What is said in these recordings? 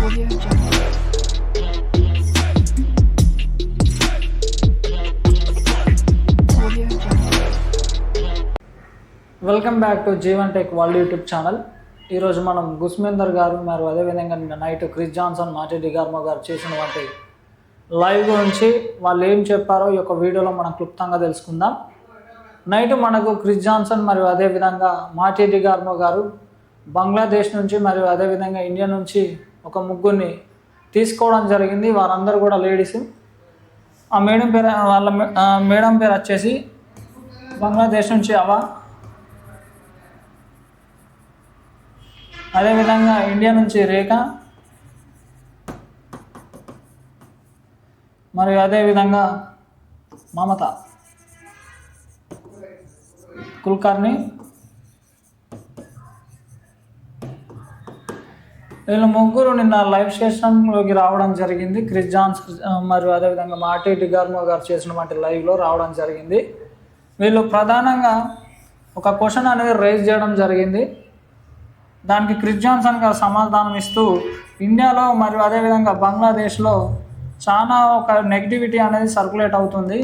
Audio Jungle. Audio Jungle. Welcome back to Jeevan tech world YouTube channel. ఈరోజు మనం గుస్మేందర్ గారు మరియు అదేవిధంగా నిన్న నైట్ క్రిస్ జాన్సన్, మార్టీ డిగార్మో గారు చేసినటువంటి లైవ్ గురించి వాళ్ళు ఏం చెప్పారో ఈ యొక్క వీడియోలో మనం క్లుప్తంగా తెలుసుకుందాం. నైట్ మనకు క్రిస్ జాన్సన్ మరియు అదేవిధంగా మార్టీ డిగార్మో గారు బంగ్లాదేశ్ నుంచి మరియు అదేవిధంగా ఇండియా నుంచి ఒక ముగ్గురిని తీసుకోవడం జరిగింది. వారందరూ కూడా లేడీస్. ఆ మేడం పేరు మేడం పేరు వచ్చేసి బంగ్లాదేశ్ నుంచి అవా, అదేవిధంగా ఇండియా నుంచి రేఖ, మరియు అదేవిధంగా మమత కుల్కర్ని. వీళ్ళు ముగ్గురు నిన్న లైవ్ సెషన్లోకి రావడం జరిగింది. క్రిస్ జాన్సన్ మరియు అదేవిధంగా మార్టీ డిగార్మో గారు చేసినటువంటి లైవ్లో రావడం జరిగింది. వీళ్ళు ప్రధానంగా ఒక క్వశ్చన్ అనేది రైజ్ చేయడం జరిగింది. దానికి క్రిస్ జాన్సన్ గారు సమాధానం ఇస్తూ ఇండియాలో మరియు అదేవిధంగా బంగ్లాదేశ్లో చాలా ఒక నెగిటివిటీ అనేది సర్క్యులేట్ అవుతుంది.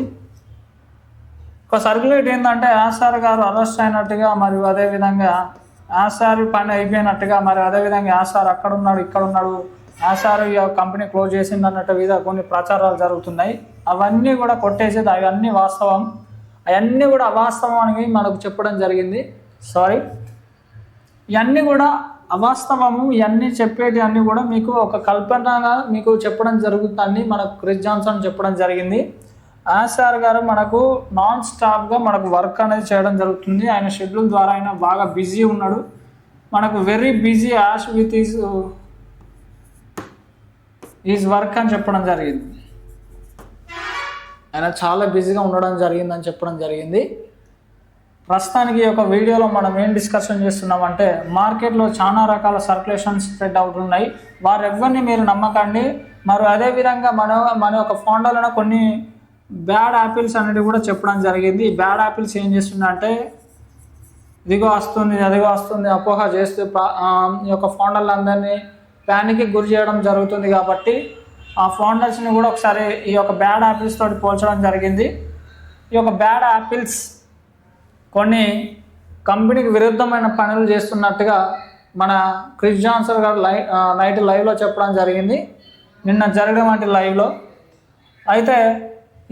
ఒక సర్క్యులేట్ ఏంటంటే ఆసార్ గారు అరెస్ట్ అయినట్టుగా మరియు అదేవిధంగా ఆసార్ పని అయిపోయినట్టుగా, మరి అదేవిధంగా ఆసార్ అక్కడ ఉన్నాడు ఇక్కడ ఉన్నాడు, ఆసార్ కంపెనీ క్లోజ్ చేసింది అన్నట్టు విధ కొన్ని ప్రచారాలు జరుగుతున్నాయి. అవన్నీ కూడా కొట్టేసేది, అవన్నీ వాస్తవం, అవన్నీ కూడా అవాస్తవం అని మనకు చెప్పడం జరిగింది. ఇవన్నీ కూడా అవాస్తవము, ఇవన్నీ చెప్పేది అన్నీ కూడా మీకు ఒక కల్పనగా మీకు చెప్పడం జరుగుతుందని మనకు క్రిస్ జాన్సన్ చెప్పడం జరిగింది. ఆసార్ గారు మనకు నాన్ స్టాప్గా మనకు వర్క్ అనేది చేయడం జరుగుతుంది. ఆయన షెడ్యూల్ ద్వారా ఆయన బాగా బిజీ ఉన్నాడు. మనకు very busy as with his work అని చెప్పడం జరిగింది. ఆయన చాలా బిజీగా ఉండడం జరిగిందని చెప్పడం జరిగింది. ప్రస్తుతానికి ఈ యొక్క వీడియోలో మనం ఏం డిస్కషన్ చేస్తున్నామంటే, మార్కెట్లో చాలా రకాల సర్క్యులేషన్స్ స్ప్రెడ్ అవుతున్నాయి. వారెవ్వరిని మీరు నమ్మకండి. మరి అదేవిధంగా మన యొక్క ఫౌండర్లను కొన్ని బ్యాడ్ యాపిల్స్ అనేది కూడా చెప్పడం జరిగింది. ఈ బ్యాడ్ యాపిల్స్ ఏం చేస్తుందంటే, ఇదిగో వస్తుంది అదిగో వస్తుంది అపోహ చేస్తూ ఈ యొక్క ఫౌండర్లందరినీ ప్యానిక్కి గురి చేయడం జరుగుతుంది. కాబట్టి ఆ ఫౌండర్స్ని కూడా ఒకసారి ఈ యొక్క బ్యాడ్ యాపిల్స్ తోటి పోల్చడం జరిగింది. ఈ యొక్క బ్యాడ్ యాపిల్స్ కొన్ని కంపెనీకి విరుద్ధమైన పనులు చేస్తున్నట్టుగా మన క్రిస్ జాన్సన్ గారు నైట్ లైవ్లో చెప్పడం జరిగింది, నిన్న జరిగినటువంటి లైవ్లో. అయితే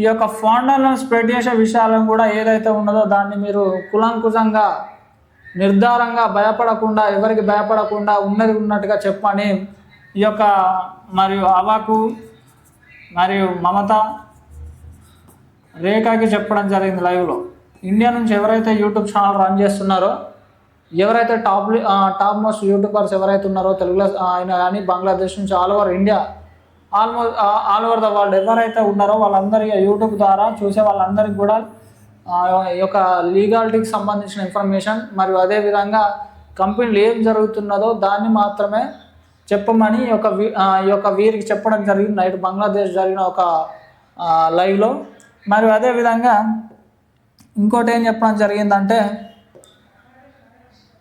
ఈ యొక్క ఫౌండర్లను స్ప్రెడ్ చేసే విషయాలను కూడా ఏదైతే ఉన్నదో దాన్ని మీరు కులంకుశంగా నిర్ధారంగా భయపడకుండా, ఎవరికి భయపడకుండా ఉన్నది ఉన్నట్టుగా చెప్పని ఈ యొక్క మరియు అవాకు మరియు మమత రేఖకి చెప్పడం జరిగింది లైవ్లో. ఇండియా నుంచి ఎవరైతే యూట్యూబ్ ఛానల్ రన్ చేస్తున్నారో, ఎవరైతే టాప్ మోస్ట్ యూట్యూబర్స్ ఎవరైతే ఉన్నారో తెలుగులో ఆయన కానీ బంగ్లాదేశ్ నుంచి all over India, all over the world ఎవరైతే ఉన్నారో వాళ్ళందరికీ యూట్యూబ్ ద్వారా చూసే వాళ్ళందరికీ కూడా ఈ యొక్క లీగాలిటీకి సంబంధించిన ఇన్ఫర్మేషన్ మరియు అదేవిధంగా కంపెనీలు ఏం జరుగుతున్నదో దాన్ని మాత్రమే చెప్పమని ఈ యొక్క వీరికి చెప్పడం జరిగింది నైట్ బంగ్లాదేశ్ జరిగిన ఒక లైవ్లో. మరియు అదేవిధంగా ఇంకోటి ఏం చెప్పడం జరిగిందంటే,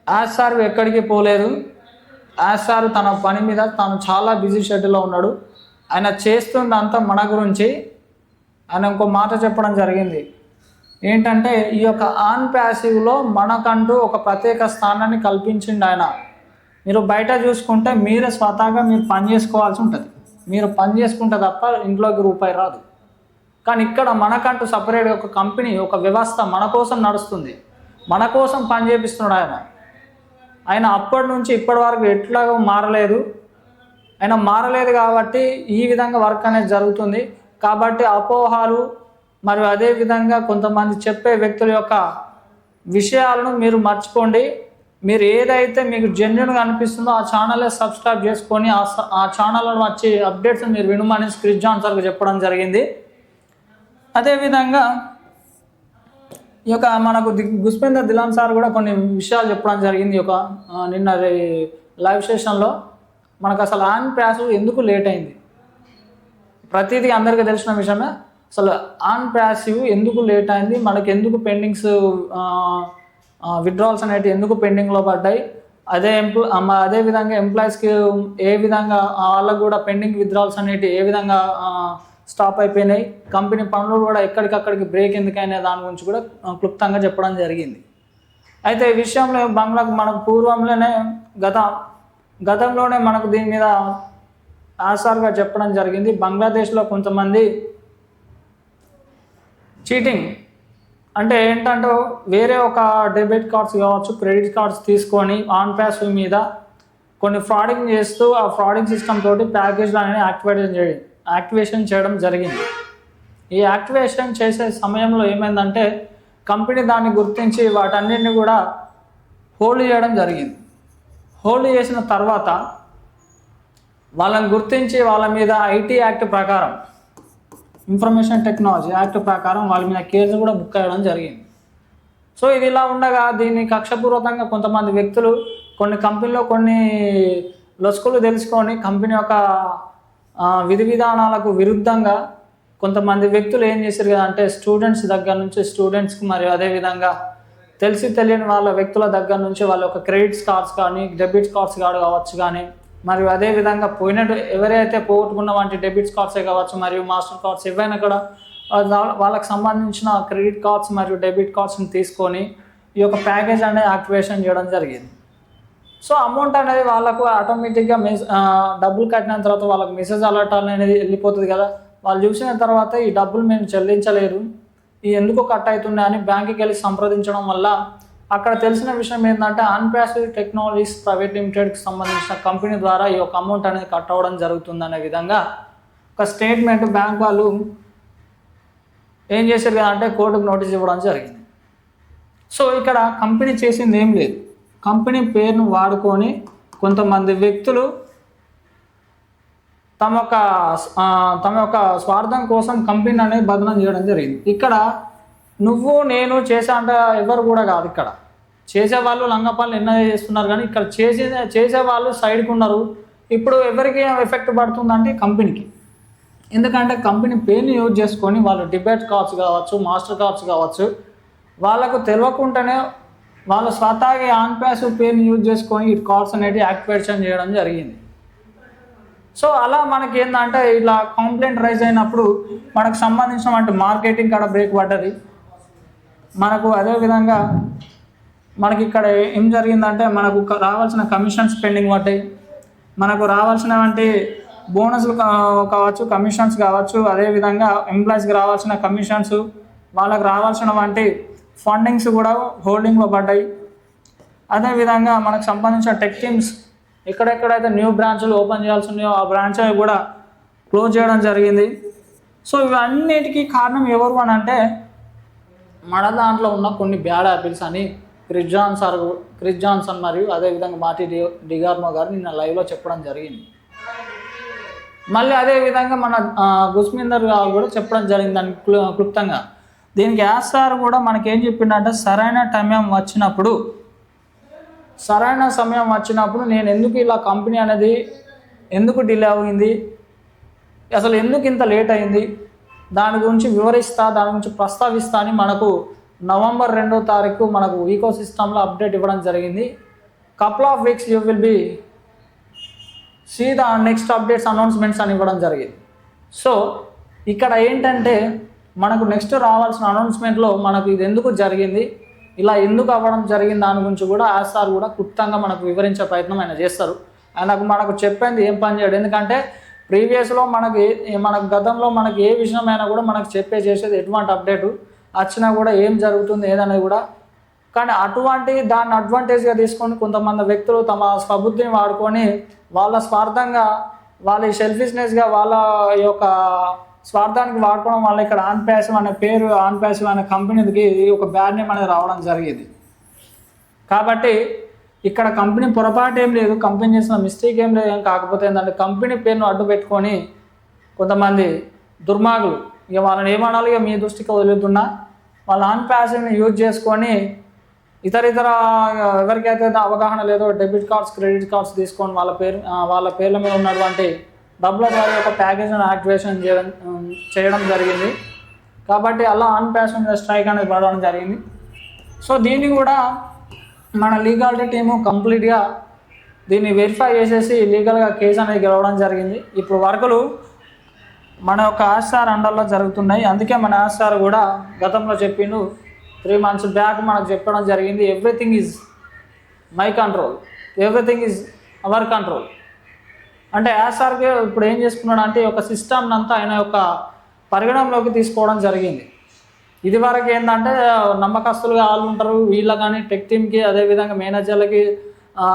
ఆసార్ ఎక్కడికి పోలేదు, ఆసార్ తన పని మీద తాను చాలా బిజీ షెడ్యూల్లో ఉన్నాడు, ఆయన చేస్తుంది అంతా మన గురించి. ఆయన ఇంకో మాట చెప్పడం జరిగింది ఏంటంటే, ఈ యొక్క ఆన్ ప్యాసివ్లో మనకంటూ ఒక ప్రత్యేక స్థానాన్ని కల్పించింది ఆయన. మీరు బయట చూసుకుంటే మీరే స్వతహాగా మీరు పని చేసుకోవాల్సి ఉంటుంది, మీరు పని చేసుకుంటే తప్ప ఇంట్లోకి రూపాయి రాదు. కానీ ఇక్కడ మనకంటూ సపరేట్గా ఒక కంపెనీ, ఒక వ్యవస్థ మన కోసం నడుస్తుంది, మన కోసం పని చేపిస్తున్నాడు ఆయన అప్పటి నుంచి ఇప్పటి వరకు ఎట్లాగో మారలేదు. ఆయన మారలేదు కాబట్టి ఈ విధంగా వర్క్ అనేది జరుగుతుంది. కాబట్టి అపోహాలు మరియు అదేవిధంగా కొంతమంది చెప్పే వ్యక్తుల యొక్క విషయాలను మీరు మర్చిపోండి. మీరు ఏదైతే మీకు జెన్యున్గా అనిపిస్తుందో ఆ ఛానల్లో సబ్స్క్రైబ్ చేసుకొని ఆ ఛానల్లో వచ్చి అప్డేట్స్ మీరు వినమని క్రిస్ జాన్సన్కి చెప్పడం జరిగింది. అదేవిధంగా ఈ యొక్క మనకు గుస్మేందర్ దిలాన్ సార్ కూడా కొన్ని విషయాలు చెప్పడం జరిగింది. ఒక నిన్న లైవ్ సెషన్లో మనకు అసలు ఆన్ ప్యాసివ్ ఎందుకు లేట్ అయింది, ప్రతిదీ అందరికీ తెలిసిన విషయమే. అసలు ఆన్ ప్యాసివ్ ఎందుకు లేట్ అయింది, మనకు ఎందుకు పెండింగ్స్ విత్డ్రాల్స్ అనేవి ఎందుకు పెండింగ్లో పడ్డాయి, అదే విధంగా ఎంప్లాయీస్కి ఏ విధంగా వాళ్ళకు కూడా పెండింగ్ విత్డ్రాల్స్ అనేవి ఏ విధంగా స్టాప్ అయిపోయినాయి, కంపెనీ పనులు కూడా ఎక్కడికక్కడికి బ్రేక్ ఎందుకైనా దాని గురించి కూడా క్లుప్తంగా చెప్పడం జరిగింది. అయితే ఈ విషయంలో మనకు పూర్వంలోనే గతంలోనే మనకు దీని మీద ఆసారుగా చెప్పడం జరిగింది. బంగ్లాదేశ్లో కొంతమంది చీటింగ్ అంటే ఏంటంటే వేరే ఒక డెబిట్ కార్డ్స్ కావచ్చు, క్రెడిట్ కార్డ్స్ తీసుకొని ఆన్ ప్యాసివ్ మీద కొన్ని ఫ్రాడింగ్ చేస్తూ ఆ ఫ్రాడింగ్ సిస్టమ్ తోటి ప్యాకేజ్లు అనేవి యాక్టివేషన్ చేయడం జరిగింది. ఈ యాక్టివేషన్ చేసే సమయంలో ఏమైందంటే కంపెనీ దాన్ని గుర్తించి వాటన్నిటిని కూడా హోల్డ్ చేయడం జరిగింది. హోల్డ్ చేసిన తర్వాత వాళ్ళని గుర్తించి వాళ్ళ మీద ఐటీ యాక్ట్ ప్రకారం, ఇన్ఫర్మేషన్ టెక్నాలజీ యాక్ట్ ప్రకారం వాళ్ళ మీద కేసు కూడా బుక్ అయ్యడం జరిగింది. సో ఇది ఇలా ఉండగా దీన్ని కక్షపూర్వకంగా కొంతమంది వ్యక్తులు కొన్ని కంపెనీలో కొన్ని లొసుకులు తెలుసుకొని కంపెనీ యొక్క విధి విధానాలకు విరుద్ధంగా కొంతమంది వ్యక్తులు ఏం చేశారు కదా అంటే స్టూడెంట్స్ దగ్గర నుంచి స్టూడెంట్స్కి మరియు అదేవిధంగా తెలియని వాళ్ళ వ్యక్తుల దగ్గర నుంచి వాళ్ళ యొక్క క్రెడిట్ కార్డ్స్ కానీ డెబిట్ కార్డ్స్ కావచ్చు కానీ మరియు అదేవిధంగా ఎవరైతే పోగొట్టుకున్న వంటి డెబిట్ కార్డ్సే కావచ్చు మరియు మాస్టర్ కార్డ్స్ ఏవైనా కూడా వాళ్ళకి సంబంధించిన క్రెడిట్ కార్డ్స్ మరియు డెబిట్ కార్డ్స్ని తీసుకొని ఈ యొక్క ప్యాకేజ్ అనేది యాక్టివేషన్ చేయడం జరిగింది. సో అమౌంట్ అనేది వాళ్ళకు ఆటోమేటిక్గా డబ్బులు కట్టిన తర్వాత వాళ్ళకి మెసేజ్ అలర్ట్ అనేది వెళ్ళిపోతుంది కదా. వాళ్ళు చూసిన తర్వాత ఈ డబ్బులు మేము చెల్లించలేరు, ఈ ఎందుకు కట్ అవుతున్నాయి అని బ్యాంకుకి వెళ్ళి సంప్రదించడం వల్ల అక్కడ తెలిసిన విషయం ఏంటంటే అన్పాసివ్ టెక్నాలజీస్ ప్రైవేట్ లిమిటెడ్కి సంబంధించిన కంపెనీ ద్వారా ఈ యొక్క అమౌంట్ అనేది కట్ అవ్వడం జరుగుతుందనే విధంగా ఒక స్టేట్మెంట్ బ్యాంక్ వాళ్ళు ఏం చేశారు కదా అంటే కోర్టుకు నోటీస్ ఇవ్వడం జరిగింది. సో ఇక్కడ కంపెనీ చేసింది ఏం లేదు, కంపెనీ పేరును వాడుకొని కొంతమంది వ్యక్తులు తమ యొక్క స్వార్థం కోసం కంపెనీ అనేది బదనం చేయడం జరిగింది. ఇక్కడ నువ్వు నేను చేసా అంటే ఎవరు కూడా కాదు, ఇక్కడ చేసేవాళ్ళు లంగ పనులు ఎన్నో చేస్తున్నారు కానీ ఇక్కడ చేసేవాళ్ళు సైడ్కి ఉన్నారు. ఇప్పుడు ఎవరికి ఎఫెక్ట్ పడుతుందంటే కంపెనీకి, ఎందుకంటే కంపెనీ పేరుని యూజ్ చేసుకొని వాళ్ళు డెబిట్ కార్డ్స్ కావచ్చు, మాస్టర్ కార్డ్స్ కావచ్చు, వాళ్ళకు తెలియకుండానే వాళ్ళ స్వతహాగా ఆన్ ప్యాసివ్ పేరుని యూజ్ చేసుకొని ఈ కార్డ్స్ అనేవి యాక్టివేషన్ చేయడం జరిగింది. సో అలా మనకి ఏంటంటే ఇలా కంప్లైంట్ రైజ్ అయినప్పుడు మనకు సంబంధించిన మార్కెటింగ్ కాడ బ్రేక్ పడ్డది మనకు. అదేవిధంగా మనకి ఇక్కడ ఏం జరిగిందంటే మనకు రావాల్సిన కమిషన్స్ పెండింగ్ పడ్డాయి, మనకు రావాల్సినవంటి బోనస్లు కావచ్చు, కమిషన్స్ కావచ్చు, అదేవిధంగా ఎంప్లాయీస్కి రావాల్సిన కమిషన్స్, వాళ్ళకి రావాల్సినవంటి ఫండింగ్స్ కూడా హోల్డింగ్లో పడ్డాయి. అదేవిధంగా మనకు సంబంధించిన టెక్ టీమ్స్ ఎక్కడెక్కడైతే న్యూ బ్రాంచ్లు ఓపెన్ చేయాల్సి ఉన్నాయో ఆ బ్రాంచ్ కూడా క్లోజ్ చేయడం జరిగింది. సో ఇవన్నిటికీ కారణం ఎవరు అని అంటే మన దాంట్లో ఉన్న కొన్ని బ్యాడ్ హ్యాబిట్స్ అని క్రిస్ జాన్సన్ మరియు అదేవిధంగా మార్టీ డిగార్మో గారు నిన్న లైవ్లో చెప్పడం జరిగింది. మళ్ళీ అదేవిధంగా మన గుస్మిందర్ గారు కూడా చెప్పడం జరిగింది దానికి క్లుప్తంగా. దీనికి యాస్ సార్ కూడా మనకేం చెప్పిండంటే సరైన సమయం వచ్చినప్పుడు నేను ఎందుకు ఇలా కంపెనీ అనేది ఎందుకు డిలే అయింది, అసలు ఎందుకు ఇంత లేట్ అయింది, దాని గురించి దాని గురించి ప్రస్తావిస్తా అని మనకు నవంబర్ 2వ తారీఖు మనకు ఈకో సిస్టంలో అప్డేట్ ఇవ్వడం జరిగింది. Couple of weeks you will be see the next updates announcements అని ఇవ్వడం జరిగింది. సో ఇక్కడ ఏంటంటే మనకు నెక్స్ట్ రావాల్సిన అనౌన్స్మెంట్లో మనకు ఇది ఎందుకు జరిగింది, ఇలా ఎందుకు అవ్వడం జరిగింది దాని గురించి కూడా సార్ కూడా క్లుప్తంగా మనకు వివరించే ప్రయత్నం ఆయన చేస్తారు. మనకు చెప్పింది ఏం పని చేయడు, ఎందుకంటే ప్రీవియస్లో మనకు గతంలో మనకి ఏ విషయమైనా కూడా మనకు చేసేది ఎటువంటి అప్డేటు వచ్చినా కూడా ఏం జరుగుతుంది ఏదనేది కూడా. కానీ దాన్ని అడ్వాంటేజ్గా తీసుకొని కొంతమంది వ్యక్తులు తమ స్వబుద్ధిని వాడుకొని వాళ్ళ స్వార్థంగా వాళ్ళ సెల్ఫిష్నెస్గా వాళ్ళ యొక్క స్వార్థానికి వాడుకోవడం వల్ల ఇక్కడ ఆన్ ప్యాసివ్ అనే కంపెనీకి ఒక బ్యాడ్ నేమ్ అనేది రావడం జరిగేది. కాబట్టి ఇక్కడ కంపెనీ పొరపాటు ఏం లేదు, కంపెనీ చేసిన మిస్టేక్ ఏం లేదు. కాకపోతే ఏంటంటే కంపెనీ పేరును అడ్డు పెట్టుకొని కొంతమంది దుర్మార్గులు, ఇక వాళ్ళని ఏమనాలి, ఇక మీ దృష్టికి వదులుతున్నా, వాళ్ళ ఆన్ ప్యాసివ్ని యూజ్ చేసుకొని ఇతర ఎవరికైతే అవగాహన లేదో డెబిట్ కార్డ్స్ క్రెడిట్ కార్డ్స్ తీసుకొని వాళ్ళ పేర్ల మీద ఉన్నటువంటి డబ్బుల ద్వారా ఒక ప్యాకేజ్ని యాక్టివేషన్ చేయడం జరిగింది. కాబట్టి అలా ఆన్ ప్యాసివ్ మీద స్ట్రైక్ అనేది పడడం జరిగింది. సో దీన్ని కూడా మన లీగాలిటీ టీము కంప్లీట్గా దీన్ని వెరిఫై చేసేసి లీగల్గా కేసు అనేది గెలవడం జరిగింది. ఇప్పుడు వర్కులు మన యొక్క ఆర్సార్ అండర్లో జరుగుతున్నాయి. అందుకే మన ఆర్సార్ కూడా గతంలో చెప్పిండు, 3 months బ్యాక్ మనకు చెప్పడం జరిగింది, everything is my control, everything is our control. అంటే ఆర్సార్కి ఇప్పుడు ఏం చేసుకున్నాడు అంటే ఒక సిస్టమ్ అంతా ఆయన యొక్క పరిగణంలోకి తీసుకోవడం జరిగింది. ఇది వరకు ఏంటంటే నమ్మకస్తులుగా వాళ్ళు ఉంటారు, వీళ్ళ కానీ టెక్ టీమ్కి అదేవిధంగా మేనేజర్లకి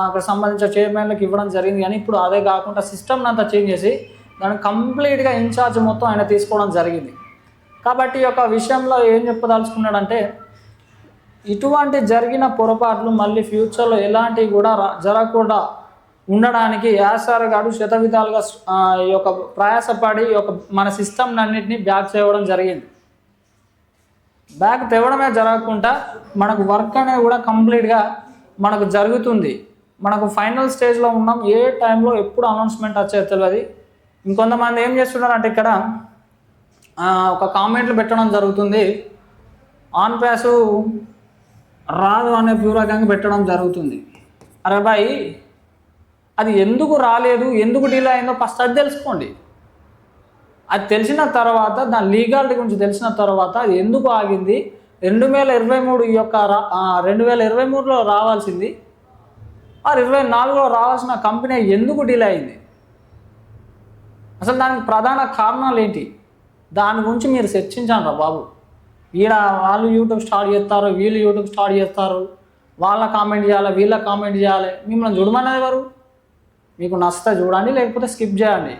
అక్కడ సంబంధించిన చైర్మన్లకు ఇవ్వడం జరిగింది. కానీ ఇప్పుడు అదే కాకుండా సిస్టమ్ని అంతా చేంజ్ చేసి దాన్ని కంప్లీట్గా ఇన్ఛార్జ్ మొత్తం ఆయన తీసుకోవడం జరిగింది. కాబట్టి ఈ యొక్క విషయంలో ఏం చెప్పదలుచుకున్నాడంటే ఇటువంటి జరిగిన పొరపాట్లు మళ్ళీ ఫ్యూచర్లో ఎలాంటివి కూడా జరగకుండా ఉండడానికి యాసార్ గారు శతవిధాలుగా ఈ యొక్క ప్రయాసపడి ఈ యొక్క మన సిస్టమ్ అన్నింటినీ బ్యాక్ చేయడం జరిగింది. బ్యాక్ తేవడమే జరగకుండా మనకు వర్క్ అనేది కూడా కంప్లీట్గా మనకు జరుగుతుంది. మనకు ఫైనల్ స్టేజ్లో ఉన్నాం. ఏ టైంలో ఎప్పుడు అనౌన్స్మెంట్ వచ్చేది తెలియదు. ఇంకొంతమంది ఏం చేస్తున్నారంటే ఇక్కడ ఒక కామెంట్లు పెట్టడం జరుగుతుంది, ఆన్ ప్యాసు రాదు అనే పూర్వకంగా పెట్టడం జరుగుతుంది. అరే బాయ్, అది ఎందుకు రాలేదు, ఎందుకు డిలే అయిందో ఫస్ట్ అది తెలుసుకోండి. అది తెలిసిన తర్వాత దాని లీగాలిటీ గురించి తెలిసిన తర్వాత అది ఎందుకు ఆగింది, 2023 ఈ యొక్క 2023లో రావాల్సింది 24లో రావాల్సిన కంపెనీ ఎందుకు డిలే అయింది, అసలు దానికి ప్రధాన కారణాలు ఏంటి, దాని గురించి మీరు చర్చించండి బాబు. ఈడ వాళ్ళు యూట్యూబ్ స్టార్ట్ చేస్తారు, వీళ్ళు యూట్యూబ్ స్టార్ట్ చేస్తారు, వాళ్ళ కామెంట్ చేయాలి, వీళ్ళ కామెంట్ చేయాలి. మిమ్మల్ని చూడమనేది ఎవరు? మీకు నచ్చితే చూడండి, లేకపోతే స్కిప్ చేయండి.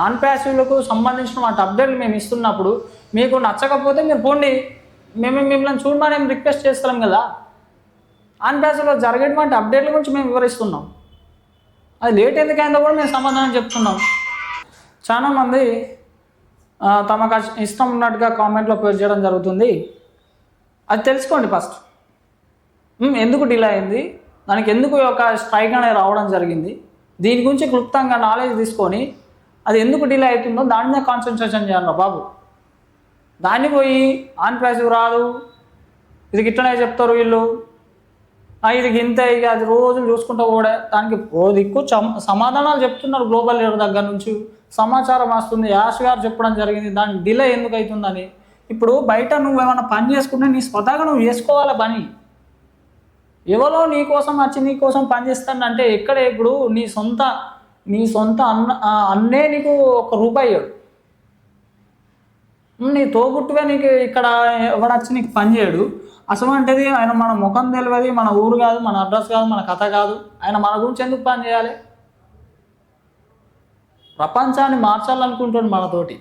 ఆన్ ప్యాసివ్లకు సంబంధించిన వాటి అప్డేట్లు మేము ఇస్తున్నప్పుడు మీకు నచ్చకపోతే మీరు పోండి, మేము మిమ్మల్ని చూడమని మేము రిక్వెస్ట్ చేస్తాం కదా. ఆన్ ప్యాసివ్లో జరిగేటువంటి అప్డేట్ల గురించి మేము వివరిస్తున్నాం. అది లేట్ ఎందుకైందో కూడా మేము సమాధానం చెప్తున్నాం. చాలామంది తమకు ఇష్టం ఉన్నట్టుగా కామెంట్లో పోస్ట్ చేయడం జరుగుతుంది. అది తెలుసుకోండి ఫస్ట్, ఎందుకు డిలే అయింది, దానికి ఎందుకు ఒక స్ట్రైక్ అనేది రావడం జరిగింది, దీని గురించి క్లుప్తంగా నాలెడ్జ్ తీసుకొని అది ఎందుకు డిలే అవుతుందో దాని మీద కాన్సన్ట్రేషన్ చేయాలి బాబు. దాన్ని పోయి ఆన్ ప్యాసివ్ రాదు, ఇది గిట్టనే చెప్తారు వీళ్ళు, ఇది గింతే, ఇక అది రోజులు చూసుకుంటూ కూడా దానికి ఓ దిక్కు సమాధానాలు చెప్తున్నారు. గ్లోబల్ లీడర్ దగ్గర నుంచి సమాచారం వస్తుంది, యాష్ గారు చెప్పడం జరిగింది దాని డిలే ఎందుకు అవుతుందని. ఇప్పుడు బయట నువ్వేమన్నా పని చేసుకుంటే నీ స్వతహాగా నువ్వు చేసుకోవాలి పని. ఎవరో నీ కోసం వచ్చి నీ కోసం పని చేస్తానంటే ఎక్కడ? ఇప్పుడు నీ సొంత అన్నే నీకు ₹1 ఇయ్యడు, నీ తోబుట్టువే నీకు ఇక్కడ ఎవడు వచ్చి నీకు పని చేయడు. అసలు ఆయన మన ముఖం తెలియదు, మన ఊరు కాదు, మన అడ్రస్ కాదు, మన కథ కాదు, ఆయన మన గురించి ఎందుకు పని చేయాలి? ప్రపంచాన్ని మార్చాలనుకుంటుంది మనతోటి.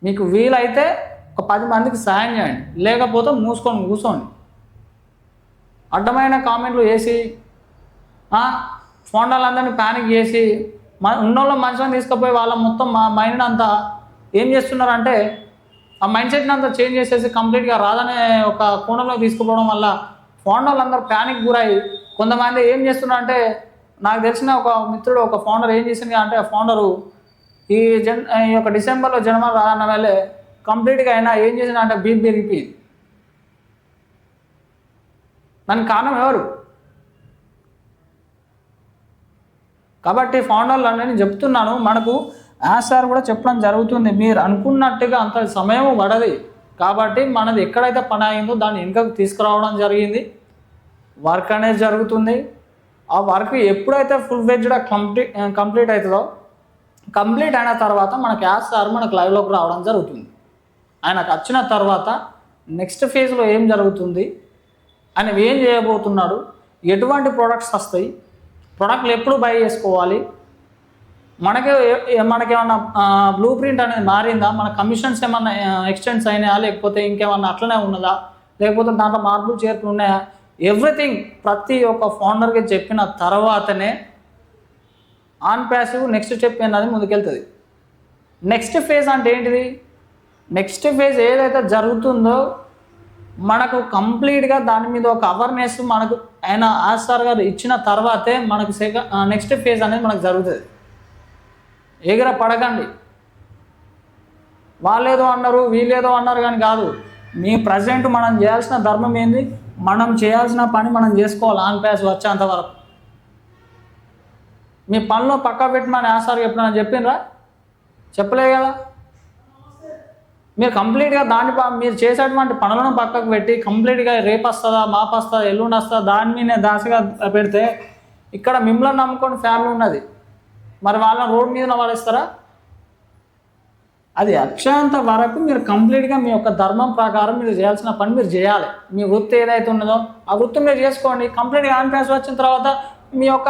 మీకు వీలైతే ఒక 10 మందికి సాయం చేయండి, లేకపోతే మూసుకొని కూర్చోండి. అడ్డమైన కామెంట్లు వేసి ఫోన్లందరినీ ప్యానిక్ చేసి ఉన్నోళ్ళ మనుషులను తీసుకుపోయి వాళ్ళ మొత్తం మా మైండ్ అంతా ఏం చేస్తున్నారంటే ఆ మైండ్ సెట్ని అంతా చేంజ్ చేసేసి కంప్లీట్గా రాదనే ఒక కోణంలో తీసుకుపోవడం వల్ల ఫోన్లందరూ ప్యానిక్ గురై కొంతమంది ఏం చేస్తున్నారంటే, నాకు తెలిసిన ఒక మిత్రుడు ఒక ఫౌండర్ ఏం చేసింది అంటే, ఆ ఫౌండరు ఈ యొక్క డిసెంబర్లో జన్మ రాదన్న వేళ కంప్లీట్గా అయినా ఏం చేసిన అంటే బీపీ పెరిగిపోయింది. దానికి కారణం ఎవరు? కాబట్టి ఫౌండర్లు నేను చెప్తున్నాను, మనకు యాసార్ కూడా చెప్పడం జరుగుతుంది, మీరు అనుకున్నట్టుగా అంత సమయం పడది. కాబట్టి మనది ఎక్కడైతే పని అయిందో దాన్ని వెనుకకు తీసుకురావడం జరిగింది. వర్క్ అనేది జరుగుతుంది. ఆ వర్క్ ఎప్పుడైతే ఫుల్ ఫ్లెడ్జ్డ్గా కంప్లీట్ అవుతుందో, కంప్లీట్ అయిన తర్వాత మనకు యాసార్ మనకు లైవ్లోకి రావడం జరుగుతుంది. ఆయనకు వచ్చిన తర్వాత నెక్స్ట్ ఫేజ్లో ఏం జరుగుతుంది, ఆయన ఏం చేయబోతున్నాడు, ఎటువంటి ప్రోడక్ట్స్ వస్తాయి, ప్రోడక్ట్లు ఎప్పుడు బై చేసుకోవాలి, మనకేమన్నా బ్లూ ప్రింట్ అనేది మారిందా, మన కమిషన్స్ ఏమన్నా ఎక్స్టెండ్స్ అయినాయా, లేకపోతే ఇంకేమన్నా అట్లనే ఉన్నదా, లేకపోతే దాంట్లో మార్పులు చేర్పులు ఉన్నాయా, ఎవ్రీథింగ్ ప్రతి ఒక్క ఫౌండర్కి చెప్పిన తర్వాతనే ఆన్ ప్యాసివ్ నెక్స్ట్ స్టెప్ అనేది ముందుకెళ్తుంది. నెక్స్ట్ ఫేజ్ అంటే ఏంటిది? నెక్స్ట్ ఫేజ్ ఏదైతే జరుగుతుందో మనకు కంప్లీట్గా దాని మీద ఒక అవేర్నెస్ మనకు ఆయన ఆస్టార్ గారు ఇచ్చిన తర్వాతే మనకు నెక్స్ట్ ఫేజ్ అనేది మనకు జరుగుతుంది. ఎగిర పడకండి, వాళ్ళేదో అన్నారు వీళ్ళేదో అన్నారు కానీ కాదు. మీ ప్రజెంట్ మనం చేయాల్సిన ధర్మం ఏంది? మనం చేయాల్సిన పని మనం చేసుకోవాలి ఆన్ ప్యాస్ వచ్చేంత వరకు. మీ పనిలో పక్కా పెట్టమని ఆసారు ఎప్పుడైనా చెప్పిండ్రా? చెప్పలే కదా. మీరు కంప్లీట్గా మీరు చేసేటువంటి పనులను పక్కకు పెట్టి కంప్లీట్గా రేపు వస్తుందా, మాపు వస్తుందా, ఎల్లుండి వస్తుందా దాని మీదనే దాసగా పెడితే ఇక్కడ మిమ్మల్ని నమ్ముకొని ఫ్యామిలీ ఉన్నది, మరి వాళ్ళని రోడ్డు మీద పడేస్తారా? అది అక్షాంత వరకు మీరు కంప్లీట్గా మీ యొక్క ధర్మం ప్రకారం మీరు చేయాల్సిన పని మీరు చేయాలి. మీ వృత్తి ఏదైతే ఉన్నదో ఆ వృత్తి మీరు చేసుకోండి. కంప్లీట్గా ఆన్ ప్యాస్ వచ్చిన తర్వాత మీ యొక్క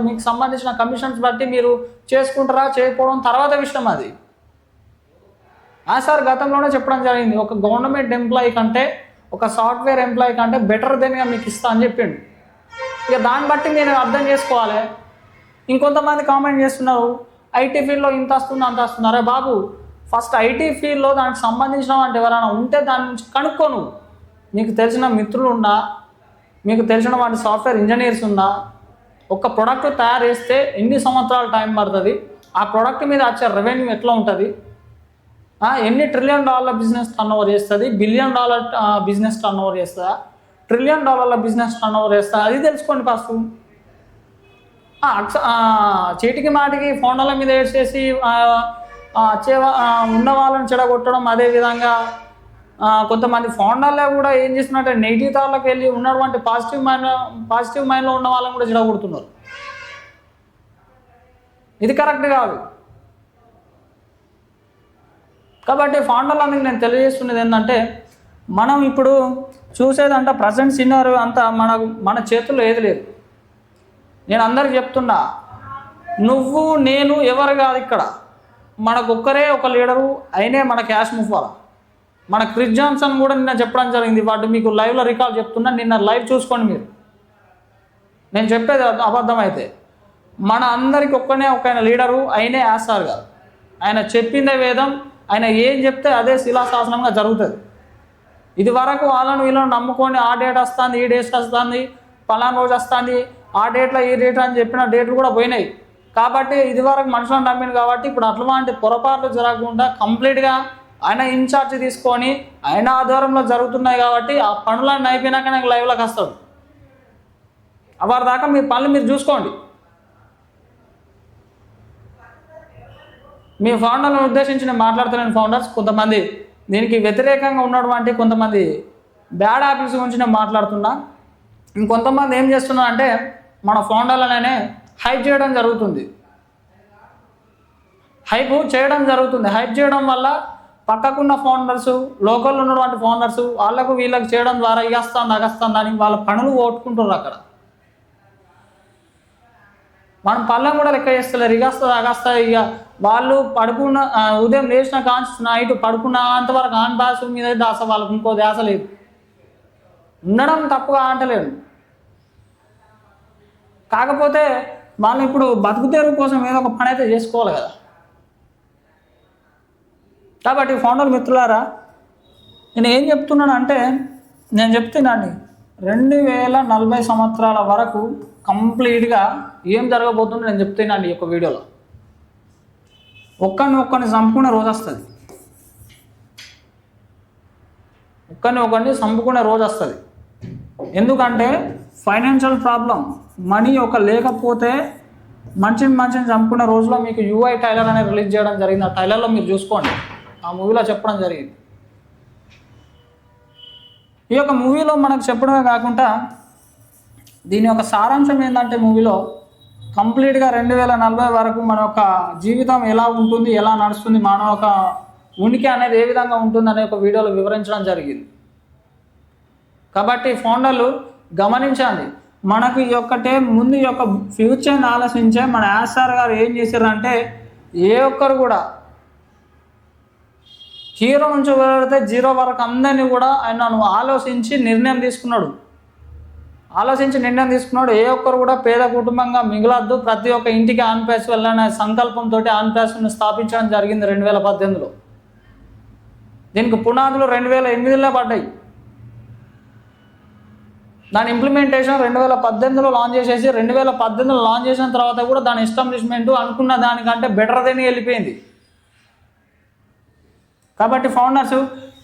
మీకు సంబంధించిన కమిషన్స్ బట్టి మీరు చేసుకుంటారా చేయకపోవడం తర్వాత విషయం. అది సార్ గతంలోనే చెప్పడం జరిగింది, ఒక గవర్నమెంట్ ఎంప్లాయీ కంటే ఒక సాఫ్ట్వేర్ ఎంప్లాయీ కంటే బెటర్ దెన్గా మీకు ఇస్తా అని చెప్పిండు. ఇక దాన్ని బట్టి మీరు అర్థం చేసుకోవాలి. ఇంకొంతమంది కామెంట్ చేస్తున్నారు, ఐటీ ఫీల్డ్లో ఇంత వస్తుంది అంత వస్తుంది. అరే బాబు, ఫస్ట్ ఐటీ ఫీల్డ్లో దానికి సంబంధించిన అంటే ఎవరైనా ఉంటే దాని నుంచి కనుక్కోను. మీకు తెలిసిన మిత్రులు ఉన్నా, మీకు తెలిసిన వాటి సాఫ్ట్వేర్ ఇంజనీర్స్ ఉన్నా, ఒక ప్రోడక్ట్ తయారు చేస్తే ఎన్ని సంవత్సరాలు టైం పడుతుంది, ఆ ప్రోడక్ట్ మీద వచ్చే రెవెన్యూ ఎట్లా ఉంటుంది, ఎన్ని $1 ట్రిలియన్ బిజినెస్ టర్న్ ఓవర్ చేస్తుంది, $1 బిలియన్ బిజినెస్ టర్న్ ఓవర్ చేస్తుందా, $1 ట్రిలియన్ బిజినెస్ టర్న్ ఓవర్ చేస్తుందా, అది తెలుసుకోండి ఫస్ట్. చీటికి మాటికి ఫోన్ల మీద వేసేసి ఉన్న వాళ్ళని చెడగొట్టడం. అదేవిధంగా కొంతమంది ఫోన్లలో కూడా ఏం చేస్తున్నట్టే నెగిటివ్ థాట్లోకి వెళ్ళి ఉన్నటువంటి పాజిటివ్ మైండ్లో ఉన్న వాళ్ళని కూడా చెడగొడుతున్నారు. ఇది కరెక్ట్ కాదు. కాబట్టి ఫౌండర్లందరికీ నేను తెలియజేస్తున్నది ఏంటంటే, మనం ఇప్పుడు చూసేదంటే ప్రజెంట్ సినారియో అంతా మన చేతుల్లో ఏది లేదు. నేను అందరికి చెప్తున్నా, నువ్వు నేను ఎవరు కాదు ఇక్కడ. మనకొక్కరే ఒక లీడరు అయినే మన క్యాష్ ముఫాలా. మన క్రిస్ జాన్సన్ కూడా నిన్న చెప్పడం జరిగింది. వాటి మీకు లైవ్లో రికార్డ్ చెప్తున్నా, నిన్న లైవ్ చూసుకోండి మీరు. నేను చెప్పేది అబద్ధం అయితే, మన అందరికి ఒక లీడరు అయినే ఆసార్ గారు. ఆయన చెప్పిందే వేదం, ఆయన ఏం చెప్తే అదే శిలాశాసనంగా జరుగుతుంది. ఇది వరకు వాళ్ళని వీళ్ళని నమ్ముకొని ఆ డేట్ వస్తుంది, ఈ డేట్ వస్తుంది, పలానా రోజు వస్తుంది, ఆ డేట్లో ఈ డేట్ అని చెప్పిన డేట్లు కూడా పోయినాయి. కాబట్టి ఇది వరకు మనుషులను నమ్మింది కాబట్టి ఇప్పుడు అట్లాంటి పొరపాట్లు జరగకుండా కంప్లీట్గా ఆయన ఇన్ఛార్జ్ తీసుకొని ఆయన ఆధ్వర్యంలో జరుగుతున్నాయి కాబట్టి ఆ పనులన్నీ అయిపోయినాక నాకు లైవ్లోకి వస్తాడు. అవారి దాకా మీ పనులు మీరు చూసుకోండి. మీ ఫౌండర్లను ఉద్దేశించి నేను మాట్లాడుతున్నాను. ఫౌండర్స్ కొంతమంది దీనికి వ్యతిరేకంగా ఉన్నటువంటి కొంతమంది బ్యాడ్ హ్యాబిట్స్ గురించి నేను మాట్లాడుతున్నా. ఇంకొంతమంది ఏం చేస్తున్నా అంటే మన ఫౌండర్లనే హైప్ చేయడం జరుగుతుంది. హైప్ చేయడం వల్ల పక్కకున్న ఫౌండర్స్, లోకల్లో ఉన్నటువంటి ఫౌండర్స్ వాళ్ళకు వీళ్ళకి చేయడం ద్వారా ఇగస్తాను అగస్తాను అని వాళ్ళ పనులు ఓట్టుకుంటున్నారు. అక్కడ మనం పళ్ళం కూడా లెక్క చేస్తలేరు. ఇగస్తుంది అగస్తా. ఇక వాళ్ళు పడుకున్న ఉదయం లేచిన కాన్స్ నైట్ పడుకున్న అంతవరకు ఆన్ బాస్ మీద దాస వాళ్ళకు ఇంకో ధ్యాస లేదు. ఉండడం తప్పుగా అంటలేదు, కాకపోతే వాళ్ళు ఇప్పుడు బతుకుతెరువు కోసం ఏదో ఒక పని అయితే చేసుకోవాలి కదా. కాబట్టి ఫౌండర్ మిత్రులారా, నేను ఏం చెప్తున్నాను అంటే, నేను చెప్తున్నాను 2040 సంవత్సరాల వరకు కంప్లీట్గా ఏం జరగబోతుందో నేను చెప్తున్నాను ఈ యొక్క వీడియోలో. ఒక్కరిని చంపుకునే రోజు వస్తుంది. ఒకరిని చంపుకునే రోజు వస్తుంది. ఎందుకంటే ఫైనాన్షియల్ ప్రాబ్లం, మనీ లేకపోతే మనిషిని చంపుకునే రోజులో మీకు UI టైలర్ అనేది రిలీజ్ చేయడం జరిగింది. ఆ టైలర్లో మీరు చూసుకోండి, ఆ మూవీలో చెప్పడం జరిగింది. ఈ యొక్క మూవీలో మనకు చెప్పడమే కాకుండా దీని యొక్క సారాంశం ఏంటంటే, మూవీలో కంప్లీట్గా 2040 వరకు మన యొక్క జీవితం ఎలా ఉంటుంది, ఎలా నడుస్తుంది, మన యొక్క ఉనికి అనేది ఏ విధంగా ఉంటుంది అనే ఒక వీడియోలో వివరించడం జరిగింది. కాబట్టి ఫౌండర్లు గమనించండి, మనకు ఈ యొక్కటే ముందు ఈ యొక్క ఫ్యూచర్ని ఆలోచించే మన ఆసార్ గారు ఏం చేశారంటే, ఏ ఒక్కరు కూడా హీరో నుంచి వెళ్తే జీరో వరకు అందరినీ కూడా ఆయన ఆలోచించి నిర్ణయం తీసుకున్నాడు. ఏ ఒక్కరు కూడా పేద కుటుంబంగా మిగలద్దు, ప్రతి ఒక్క ఇంటికి ఆన్ ప్యాస్ వెళ్ళాలనే సంకల్పంతో ఆన్ ప్యాస్ను స్థాపించడం జరిగింది 2018లో. దీనికి పునాదులు 2008లో పడ్డాయి. దాని ఇంప్లిమెంటేషన్ 2018లో లాంచ్ చేసేసి 2018లో లాంచ్ చేసిన తర్వాత కూడా దాని ఎస్టాబ్లిష్మెంట్ అనుకున్న దానికంటే బెటర్ దెన్ వెళ్ళిపోయింది. కాబట్టి ఫౌండర్స్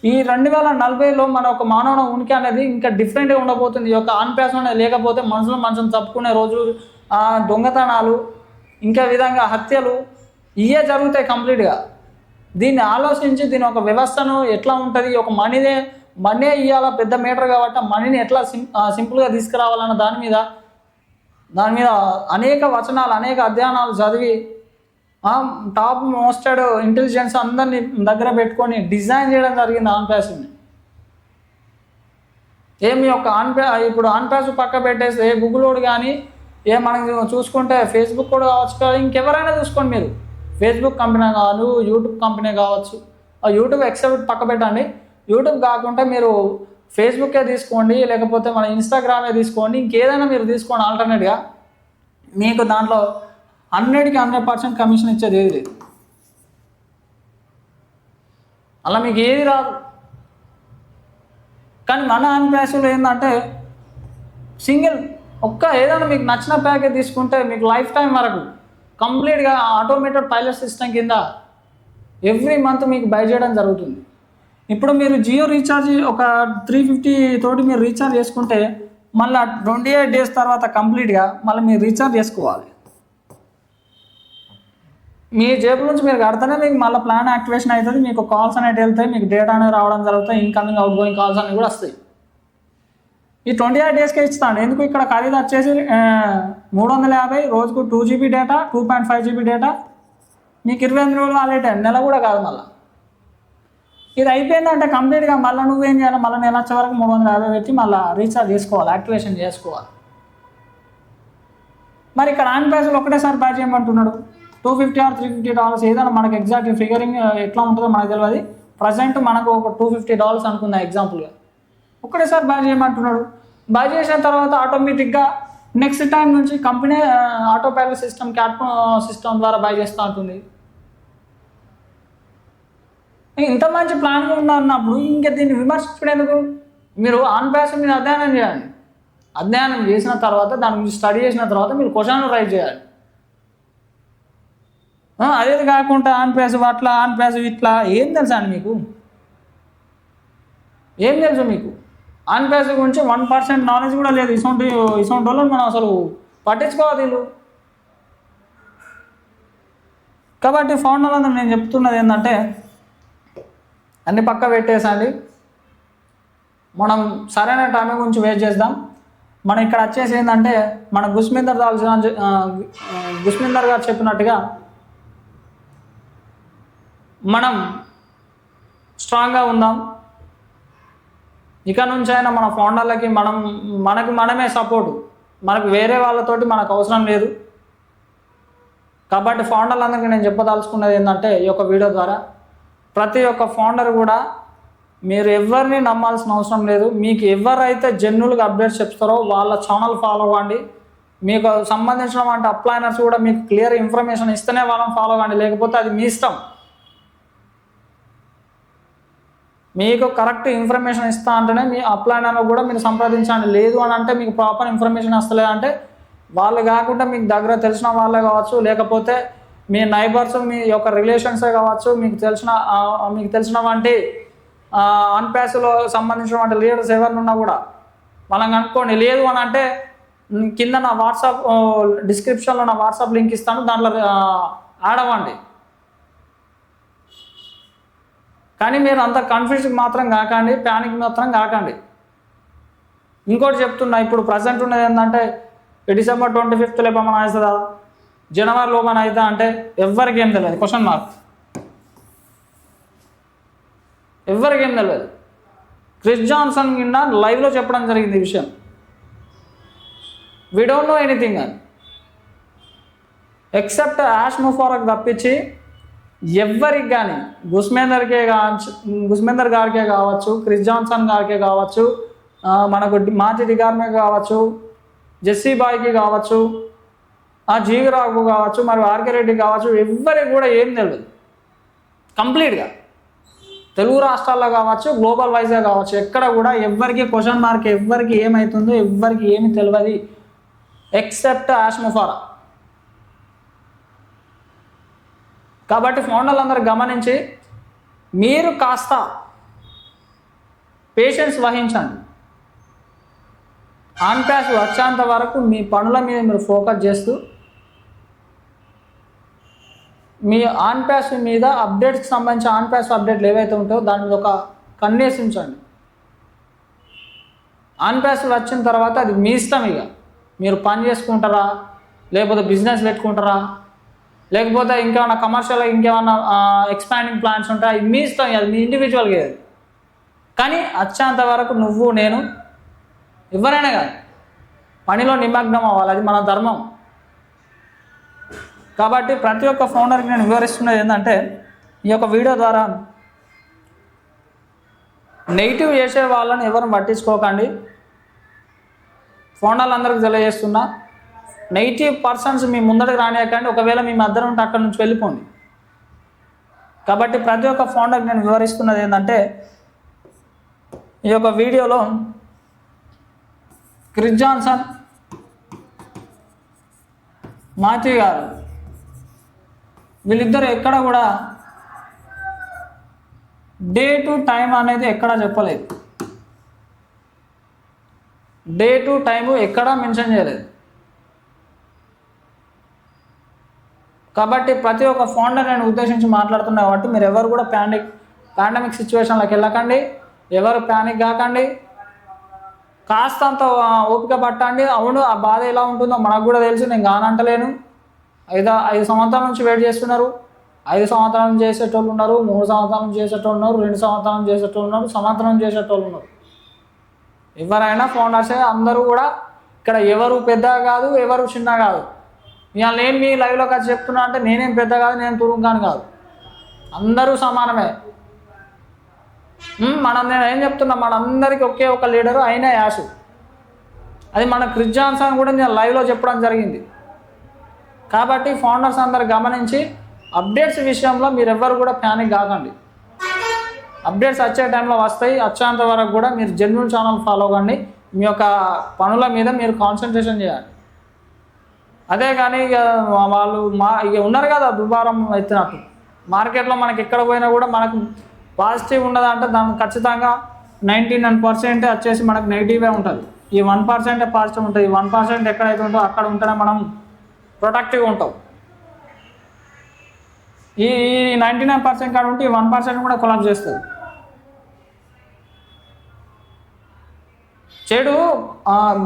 ఈ 2040లో మన ఒక మానవ ఉనికి అనేది ఇంకా డిఫరెంట్గా ఉండబోతుంది. ఈ యొక్క ఆన్ప్యాసం అనేది లేకపోతే మనుషులు తప్పుకునే రోజులు, దొంగతనాలు, ఇంకా విధంగా హత్యలు ఇవే జరుగుతాయి కంప్లీట్గా. దీన్ని ఆలోచించి దీని ఒక వ్యవస్థను ఎట్లా ఉంటుంది, ఒక మనీ ఇవ్వాలా పెద్ద మీటర్ కాబట్టి మనీని ఎట్లా సింపుల్గా తీసుకురావాలన్న దాని మీద అనేక వచనాలు, అనేక అధ్యయనాలు చదివి టాప్ మోస్టెడ్ ఇంటెలిజెన్స్ అందరినీ దగ్గర పెట్టుకొని డిజైన్ చేయడం జరిగింది ఆన్ప్యాస్ని. ఏమి ఒక ఇప్పుడు ఆన్ప్యాస్ పక్క పెట్టేస్తే గూగుల్ కానీ మనం చూసుకుంటే ఫేస్బుక్ కూడా కావచ్చు, ఇంకెవరైనా చూసుకోండి మీరు, ఫేస్బుక్ కంపెనీ కావచ్చు, యూట్యూబ్ కంపెనీ కావచ్చు. యూట్యూబ్ ఎక్సెప్ట్ పక్క పెట్టండి. యూట్యూబ్ కాకుండా మీరు ఫేస్బుక్కే తీసుకోండి, లేకపోతే మన ఇన్స్టాగ్రామే తీసుకోండి, ఇంకేదైనా మీరు తీసుకోండి. ఆల్టర్నేట్గా మీకు దాంట్లో 100% కమిషన్ ఇచ్చేది ఏది లేదు. అలా మీకు ఏది రాదు. కానీ మన ఆన్ప్యాస్లో ఏంటంటే సింగిల్ ఏదైనా మీకు నచ్చిన ప్యాకేజ్ తీసుకుంటే మీకు లైఫ్ టైం వరకు కంప్లీట్గా ఆటోమేటెడ్ పైలట్ సిస్టమ్ కింద ఎవ్రీ మంత్ మీకు బై చేయడం జరుగుతుంది. ఇప్పుడు మీరు జియో రీఛార్జ్ ఒక 350 తోటి మీరు రీఛార్జ్ చేసుకుంటే మళ్ళీ 28 days తర్వాత కంప్లీట్గా మళ్ళీ మీరు రీఛార్జ్ చేసుకోవాలి. మీ జేబు నుంచి మీరు కడితేనే మీకు మళ్ళీ ప్లాన్ యాక్టివేషన్ అవుతుంది, మీకు కాల్స్ అనేవి వెళ్తాయి, మీకు డేటా అనేది రావడం జరుగుతాయి, ఇన్కమింగ్ అవుట్ గోయింగ్ కాల్స్ అనేవి కూడా వస్తాయి. ఈ 28 daysకే ఇస్తాను. ఎందుకు ఇక్కడ ఖరీదు వచ్చేసి 350, రోజుకు 2 GB డేటా, 2.5 GB డేటా, మీకు 28 రోజులు వాలేట, నెల కూడా కాదు. మళ్ళీ ఇది అయిపోయిందంటే కంప్లీట్గా మళ్ళీ నువ్వేం చేయాలి, మళ్ళీ నెల వచ్చే వరకు 350 పెట్టి మళ్ళీ రీఛార్జ్ చేసుకోవాలి, యాక్టివేషన్ చేసుకోవాలి. మరి ఇక్కడ ఆన్ప్యాస్లో ఒకటేసారి బై చేయమంటున్నాడు. $250 or $350 ఏదైనా మనకు ఎగ్జాక్ట్ ఫిగరింగ్ ఎట్లా ఉంటుందో మనకు తెలియదు. ప్రజెంట్ మనకు ఒక $250 అనుకుందా ఎగ్జాంపుల్గా, ఒక్కటేసారి బై చేయమంటున్నాడు. బై చేసిన తర్వాత ఆటోమేటిక్గా నెక్స్ట్ టైం నుంచి company auto pilot system, cat system ద్వారా బై చేస్తూ ఉంటుంది. ఇంత మంచి ప్లాన్గా ఉన్నప్పుడు ఇంకా దీన్ని విమర్శించడం మీరు ఆన్ప్యాస్ మీద అధ్యయనం చేయాలి. అధ్యయనం చేసిన తర్వాత దాని గురించి స్టడీ చేసిన తర్వాత మీరు క్వశ్చన్లు రైజ్ చేయాలి. అదేది కాకుండా ఆన్ప్యాస్ అట్లా, ఆన్ప్యాస్ ఇట్లా ఏం తెలుసా అండి మీకు? ఏం తెలుసు మీకు? ఆన్ప్యాస్ గురించి 1% నాలెడ్జ్ కూడా లేదు. ఇటువంటి వాళ్ళని మనం అసలు పట్టించుకోవాలి వీళ్ళు. కాబట్టి ఫౌండర్లందరూ నేను చెప్తున్నది ఏంటంటే అన్ని పక్క పెట్టేసండి, మనం సరైన టైం గురించి వెయిట్ చేద్దాం. మనం ఇక్కడ వచ్చేసి ఏంటంటే మన గుస్మిందర్ గారు చెప్పినట్టుగా మనం స్ట్రాంగ్గా ఉందాం. ఇక నుంచి అయినా మన ఫౌండర్లకి మనకు మనమే సపోర్టు, మనకు వేరే వాళ్ళతోటి మనకు అవసరం లేదు. కాబట్టి ఫౌండర్లందరికీ నేను చెప్పదలుచుకున్నది ఏంటంటే ఈ యొక్క వీడియో ద్వారా ప్రతి ఒక్క ఫౌండర్ కూడా మీరు ఎవరిని నమ్మాల్సిన అవసరం లేదు. మీకు ఎవరైతే జెన్యున్గా అప్డేట్స్ చెప్తారో వాళ్ళ ఛానల్ ఫాలో అవ్వండి. మీకు సంబంధించిన వంటి అప్లైనర్స్ కూడా మీకు క్లియర్ ఇన్ఫర్మేషన్ ఇస్తేనే వాళ్ళని ఫాలో అవ్వండి, లేకపోతే అది మీ ఇష్టం. మీకు కరెక్ట్ ఇన్ఫర్మేషన్ ఇస్తా అంటేనే మీ అప్లైనర్ కూడా మీరు సంప్రదించండి. లేదు అని అంటే మీకు ప్రాపర్ ఇన్ఫర్మేషన్ వస్తలేదంటే వాళ్ళు కాకుండా మీకు దగ్గర తెలిసిన వాళ్ళే కావచ్చు, లేకపోతే మీ నైబర్స్, మీ యొక్క రిలేషన్సే కావచ్చు, మీకు తెలిసిన వంటి ఆన్ప్యాస్లో సంబంధించిన వంటి లీడర్స్ ఎవరిని ఉన్నా కూడా మనం కనుక్కోండి. లేదు అని అంటే కింద నా వాట్సాప్ డిస్క్రిప్షన్లో నా వాట్సాప్ లింక్ ఇస్తాను, దాంట్లో యాడ్ అవ్వండి. కానీ మీరు అంత కన్ఫ్యూజ్కి మాత్రం కాకండి, ప్యానిక్ మాత్రం కాకండి. ఇంకోటి చెప్తున్నా, ఇప్పుడు ప్రజెంట్ ఉన్నది ఏంటంటే December 25th లోపల అవుతుందా, జనవరి లోపల అవుతా అంటే ఎవరికి ఏం తెలియదు, క్వశ్చన్ మార్క్. ఎవరికి ఏం తెలియదు. క్రిస్ జాన్సన్ కింద లైవ్లో చెప్పడం జరిగింది ఈ విషయం. వి డోంట్ నో ఎనీథింగ్ అని, ఎక్సెప్ట్ యాష్ ముఫారక్ తప్పించి ఎవ్వరికి కానీ, గుస్మేందర్ గారికే కావచ్చు, క్రిస్ జాన్సన్ గారికే కావచ్చు, మనకు మాజీ డిగార్మే కావచ్చు, జెస్సీ బాయ్కి కావచ్చు, జీవరావు కావచ్చు, మరి ఆర్కే రెడ్డి కావచ్చు, ఎవ్వరికి కూడా ఏం తెలియదు. కంప్లీట్గా తెలుగు రాష్ట్రాల్లో కావచ్చు, గ్లోబల్ వైజ్గా కావచ్చు, ఎక్కడ కూడా ఎవ్వరికి క్వశ్చన్ మార్క్, ఎవ్వరికి ఏమవుతుందో ఎవ్వరికి ఏమి తెలియదు ఎక్సెప్ట్ యాష్ ముఫారా. కాబట్టి ఫౌండర్లు అందరూ గమనించి మీరు కాస్త పేషెన్స్ వహించండి. ఆన్ ప్యాస్ వచ్చేంత వరకు మీ పనుల మీద మీరు ఫోకస్ చేస్తూ మీ ఆన్ ప్యాస్ మీద అప్డేట్స్కి సంబంధించిన ఆన్ ప్యాస్ అప్డేట్లు ఏవైతే ఉంటాయో దాని మీద ఒక కన్నేసి ఉంచండి. ఆన్ ప్యాస్ వచ్చిన తర్వాత అది మీ ఇష్టం. ఇక మీరు పని చేసుకుంటారా, లేకపోతే బిజినెస్ పెట్టుకుంటారా, లేకపోతే ఇంకేమైనా కమర్షియల్ ఇంకేమైనా ఎక్స్పాండింగ్ ప్లాన్స్ ఉంటాయి, మీ ఇష్టం. అది మీ ఇండివిజువల్గా అది. కానీ వచ్చేంత వరకు నువ్వు నేను ఎవరైనా కాదు పనిలో నిమగ్నం అవ్వాలి. అది మన ధర్మం. కాబట్టి ప్రతి ఒక్క ఫౌండర్కి నేను వివరిస్తున్నది ఏంటంటే, ఈ యొక్క వీడియో ద్వారా నెగిటివ్ చేసే వాళ్ళని ఎవరు పట్టించుకోకండి. ఫౌండర్లు అందరికి తెలియజేస్తున్నా, నెగిటివ్ పర్సన్స్ మీ ముందరికి రానియకండి. ఒకవేళ మీ మధ్యలో ఉంటే అక్కడి నుంచి వెళ్ళిపోండి. కాబట్టి ప్రతి ఒక్క ఫౌండర్కి నేను వివరిస్తున్నది ఏంటంటే, ఈ యొక్క వీడియోలో క్రిస్ జాన్సన్, మాథ్యూ గారు వీళ్ళిద్దరు ఎక్కడ కూడా డే టు టైం అనేది ఎక్కడా చెప్పలేదు. డే టు టైము ఎక్కడా మెన్షన్ చేయలేదు. కాబట్టి ప్రతి ఒక్క ఫౌండర్ నేను ఉద్దేశించి మాట్లాడుతున్నా కాబట్టి మీరు ఎవరు కూడా పాండమిక్ సిచ్యువేషన్లోకి వెళ్ళకండి. ఎవరు ప్యానిక్ కాకండి. కాస్తంత ఓపిక పట్టండి. అవును, ఆ బాధ ఎలా ఉంటుందో మనకు కూడా తెలుసు. నేను కానంటలేను. 5 సంవత్సరాల నుంచి వెయిట్ చేస్తున్నారు. 5 సంవత్సరాల నుంచి చేసేటోళ్ళు ఉన్నారు, 3 సంవత్సరాల నుంచి చేసేటోళ్ళు ఉన్నారు, 2 సంవత్సరాల నుంచి చేసేటోళ్ళు ఉన్నారు, సంవత్సరం చేసేటోళ్ళు ఉన్నారు. ఎవరైనా ఫౌండర్సే. అందరూ కూడా ఇక్కడ ఎవరు పెద్ద కాదు, ఎవరు చిన్న కాదు. ఇవాళ నేను మీ లైవ్లోకి వచ్చి చెప్తున్నా అంటే నేనేం పెద్ద కాదు, నేను తురుంగాను కాదు. అందరూ సమానమే. నేను ఏం చెప్తున్నా, మనందరికీ ఒకే ఒక లీడరు అయినా యాషు. అది మన క్రిస్ జాన్సన్ కూడా నేను లైవ్లో చెప్పడం జరిగింది. కాబట్టి ఫౌండర్స్ అందరు గమనించి అప్డేట్స్ విషయంలో మీరు ఎవ్వరు కూడా ప్యానిక్ కాకండి. అప్డేట్స్ వచ్చే టైంలో వస్తాయి. వచ్చేంత వరకు కూడా మీరు జెన్యూన్ ఛానల్ ఫాలో కండి. మీ యొక్క పనుల మీద మీరు కాన్సన్ట్రేషన్ చేయాలి. అదే కానీ ఇక వాళ్ళు ఇక ఉన్నారు కదా దుబారం ఎత్తినట్టు. మార్కెట్లో మనకి ఎక్కడ పోయినా కూడా మనకు పాజిటివ్ ఉన్నదంటే దానికి ఖచ్చితంగా 99% వచ్చేసి మనకు నెగిటివే ఉంటుంది. ఈ 1% పాజిటివ్ ఉంటుంది. ఈ 1% ఎక్కడైతే ఉంటుందో అక్కడ ఉంటేనే మనం ప్రొటెక్టివ్గా ఉంటాం. ఈ 99% కాడ ఉంటే ఈ 1% కూడా కొలాప్స్ చేస్తుంది. చెడు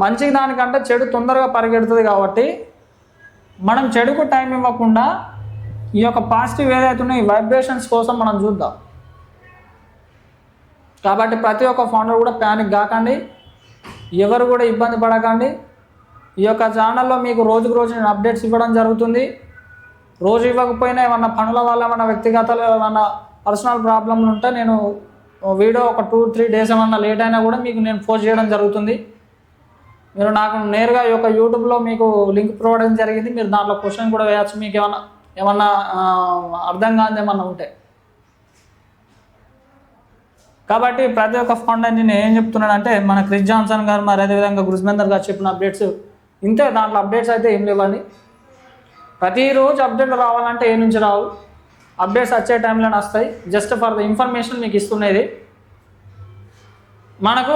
మంచి దానికంటే చెడు తొందరగా పరిగెడుతుంది. కాబట్టి మనం చెడుకు టైం ఇవ్వకుండా ఈ యొక్క పాజిటివ్ ఏదైతే ఉన్నాయో ఈ వైబ్రేషన్స్ కోసం మనం చూద్దాం. కాబట్టి ప్రతి ఒక్క ఫౌండర్ కూడా ప్యానిక్ కాకండి. ఎవరు కూడా ఇబ్బంది పడకండి. ఈ యొక్క ఛానల్లో మీకు రోజుకు రోజు నేను అప్డేట్స్ ఇవ్వడం జరుగుతుంది. రోజు ఇవ్వకపోయినా ఏమన్నా పనుల వల్ల ఏమన్నా వ్యక్తిగతలు ఏమన్నా పర్సనల్ ప్రాబ్లంలు ఉంటే నేను వీడియో ఒక 2-3 డేస్ ఏమన్నా లేట్ అయినా కూడా మీకు నేను పోస్ట్ చేయడం జరుగుతుంది. మీరు నాకు నేరుగా ఈ యొక్క యూట్యూబ్లో మీకు లింక్ ప్రొవైడ్ జరిగింది. మీరు దాంట్లో క్వశ్చన్ కూడా వేయచ్చు. మీకు ఏమన్నా అర్థం కానిది ఏమన్నా ఉంటే. కాబట్టి ప్రతి ఒక్క ఫౌండర్ని నేను ఏం చెప్తున్నానంటే, మన క్రిస్ జాన్సన్ గారు మరి అదేవిధంగా గురుస్మెందర్ గారు చెప్పిన అప్డేట్స్ ఇంతే. దాంట్లో అప్డేట్స్ అయితే ఏం లేవండి. ప్రతిరోజు అప్డేట్లు రావాలంటే ఏ నుంచి రావు. అప్డేట్స్ వచ్చే టైంలోనే వస్తాయి. జస్ట్ ఫర్ ద ఇన్ఫర్మేషన్ మీకు ఇస్తున్నది. మనకు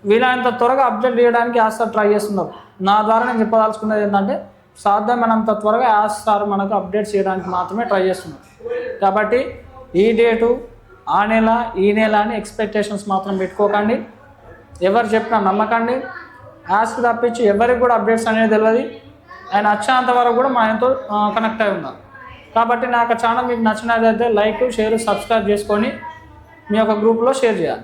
వీలైనంత త్వరగా అప్డేట్ చేయడానికి యాస్ సార్ ట్రై చేస్తున్నారు. నా ద్వారా నేను చెప్పదలుచుకున్నది ఏంటంటే, సాధ్యమైనంత త్వరగా యాస్ సార్ మనకు అప్డేట్స్ చేయడానికి మాత్రమే ట్రై చేస్తున్నారు. కాబట్టి ఈ డేటు ఆ నెల ఈ నెల అని ఎక్స్పెక్టేషన్స్ మాత్రం పెట్టుకోకండి. ఎవరు చెప్పినా నమ్మకండి. యాస్కి తప్పించి ఎవరికి కూడా అప్డేట్స్ అనేది తెలియదు. ఆయన వచ్చేంత వరకు కూడా మా ఆయనతో కనెక్ట్ అయి ఉన్నారు. కాబట్టి నా యొక్క ఛానల్ మీకు నచ్చినట్లయితే లైక్, షేర్, సబ్స్క్రైబ్ చేసుకొని మీ యొక్క గ్రూప్లో షేర్ చేయాలి.